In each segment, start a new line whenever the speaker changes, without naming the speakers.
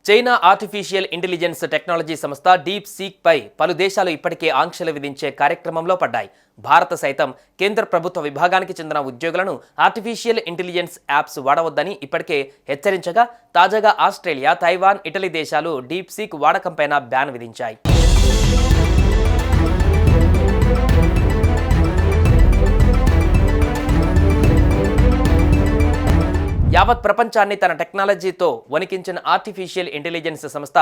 China artificial intelligence technology సంస్థ deep seek పై పలు దేశాలు ఇప్పటికే ఆంక్షలు విధించే కార్యక్రమంలో పడ్డాయి. భారత సైతం కేంద్ర ప్రభుత్వ విభాగానికి చెందిన ఉద్యోగులను ఆర్టిఫిషియల్ ఇంటెలిజెన్స్ యాప్స్ వాడవద్దని ఇప్పటికే హెచ్చరించగా, తాజాగా ఆస్ట్రేలియా, తైవాన్, ఇటలీ దేశాలు డీప్ సీక్ వాడకంపైన బ్యాన్ విధించాయి. యావత్ ప్రపంచాన్ని తన టెక్నాలజీతో వణికించిన ఆర్టిఫిషియల్ ఇంటెలిజెన్స్ సంస్థ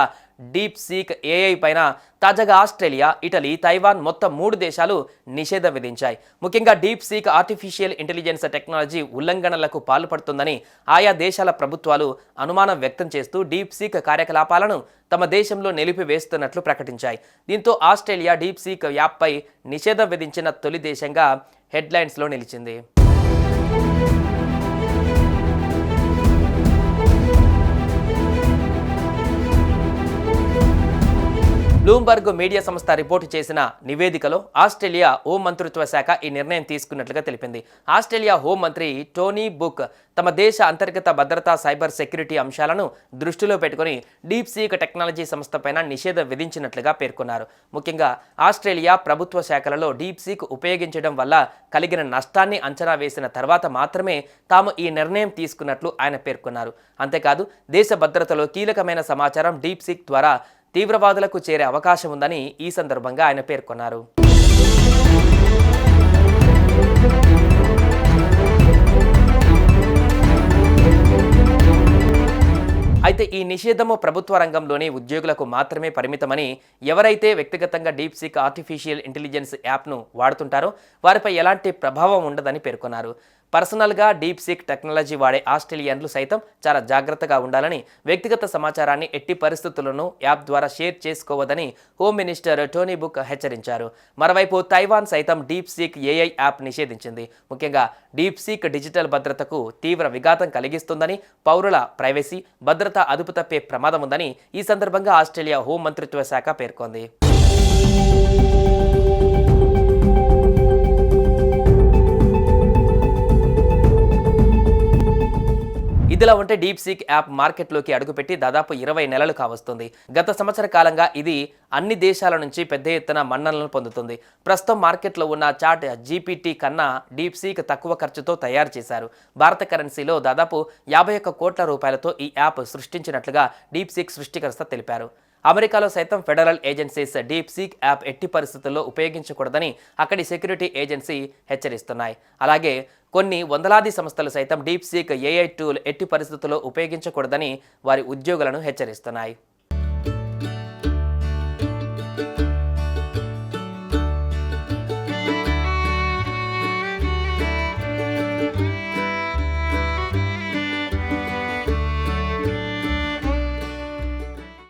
డీప్ సీక్ ఏఐ పైన తాజాగా ఆస్ట్రేలియా, ఇటలీ, తైవాన్ మొత్తం 3 దేశాలు నిషేధం విధించాయి. ముఖ్యంగా DeepSeek artificial intelligence technology ఉల్లంఘనలకు పాల్పడుతుందని ఆయా దేశాల ప్రభుత్వాలు అనుమానం వ్యక్తం చేస్తూ డీప్ సీక్ కార్యకలాపాలను తమ దేశంలో నిలిపివేస్తున్నట్లు ప్రకటించాయి. దీంతో ఆస్ట్రేలియా డీప్ సీక్ యాప్పై నిషేధం విధించిన తొలి దేశంగా హెడ్లైన్స్లో నిలిచింది. బ్లూంబర్గ్ మీడియా సంస్థ రిపోర్టు చేసిన నివేదికలో ఆస్ట్రేలియా హోం మంత్రిత్వ శాఖ ఈ నిర్ణయం తీసుకున్నట్లుగా తెలిపింది. ఆస్ట్రేలియా హోం మంత్రి టోనీ బుక్ తమ దేశ అంతర్గత భద్రతా, సైబర్ సెక్యూరిటీ అంశాలను దృష్టిలో పెట్టుకుని డీప్ సీక్ టెక్నాలజీ సంస్థపైన నిషేధం విధించినట్లుగా పేర్కొన్నారు. ముఖ్యంగా ఆస్ట్రేలియా ప్రభుత్వ శాఖలలో డీప్ సీక్ ఉపయోగించడం వల్ల కలిగిన నష్టాన్ని అంచనా వేసిన తర్వాత మాత్రమే తాము ఈ నిర్ణయం తీసుకున్నట్లు ఆయన పేర్కొన్నారు. అంతేకాదు, దేశ భద్రతలో కీలకమైన సమాచారం డీప్ సీక్ ద్వారా తీవ్రవాదులకు చేరే అవకాశం ఉందని ఈ సందర్భంగా ఆయన పేర్కొన్నారు. అయితే ఈ నిషేధము ప్రభుత్వ రంగంలోని ఉద్యోగులకు మాత్రమే పరిమితమని, ఎవరైతే వ్యక్తిగతంగా డీప్ సీక్ ఆర్టిఫిషియల్ ఇంటెలిజెన్స్ యాప్ను వాడుతుంటారో వారిపై ఎలాంటి ప్రభావం ఉండదని పేర్కొన్నారు. పర్సనల్గా డీప్ సీక్ టెక్నాలజీ వాడే ఆస్ట్రేలియన్లు సైతం చాలా జాగ్రత్తగా ఉండాలని, వ్యక్తిగత సమాచారాన్ని ఎట్టి పరిస్థితుల్లోనూ యాప్ ద్వారా షేర్ చేసుకోవద్దని హోమ్ మినిస్టర్ టోనీ బుక్ హెచ్చరించారు. మరోవైపు తైవాన్ సైతం డీప్ సీక్ ఏఐ యాప్ నిషేధించింది. ముఖ్యంగా డీప్ సీక్ డిజిటల్ భద్రతకు తీవ్ర విఘాతం కలిగిస్తుందని, పౌరుల ప్రైవసీ, భద్రత అదుపు తప్పే ప్రమాదం ఉందని ఈ సందర్భంగా ఆస్ట్రేలియా హోం మంత్రిత్వ శాఖ పేర్కొంది. ఇదిలా ఉంటే డీప్ సీక్ యాప్ మార్కెట్లోకి అడుగుపెట్టి దాదాపు 20 నెలలు కావస్తుంది. గత సంవత్సర కాలంగా ఇది అన్ని దేశాల నుంచి పెద్ద ఎత్తున మన్ననలను పొందుతుంది. ప్రస్తుతం మార్కెట్లో ఉన్న చాట్ జీపీటీ కన్నా డీప్ సీక్ తక్కువ ఖర్చుతో తయారు చేశారు. భారత కరెన్సీలో దాదాపు 51 కోట్ల రూపాయలతో ఈ యాప్ సృష్టించినట్లుగా డీప్ సీక్ సృష్టికర్త తెలిపారు. అమెరికాలో సైతం federal agencies deep seek app ఎట్టి పరిస్థితుల్లో ఉపయోగించకూడదని అక్కడి సెక్యూరిటీ ఏజెన్సీ హెచ్చరిస్తున్నాయి. అలాగే కొన్ని వందలాది సంస్థలు సైతం డీప్ సీక్ ఏఐ టూల్ ఎట్టి పరిస్థితుల్లో ఉపయోగించకూడదని వారి ఉద్యోగులను హెచ్చరిస్తున్నాయి.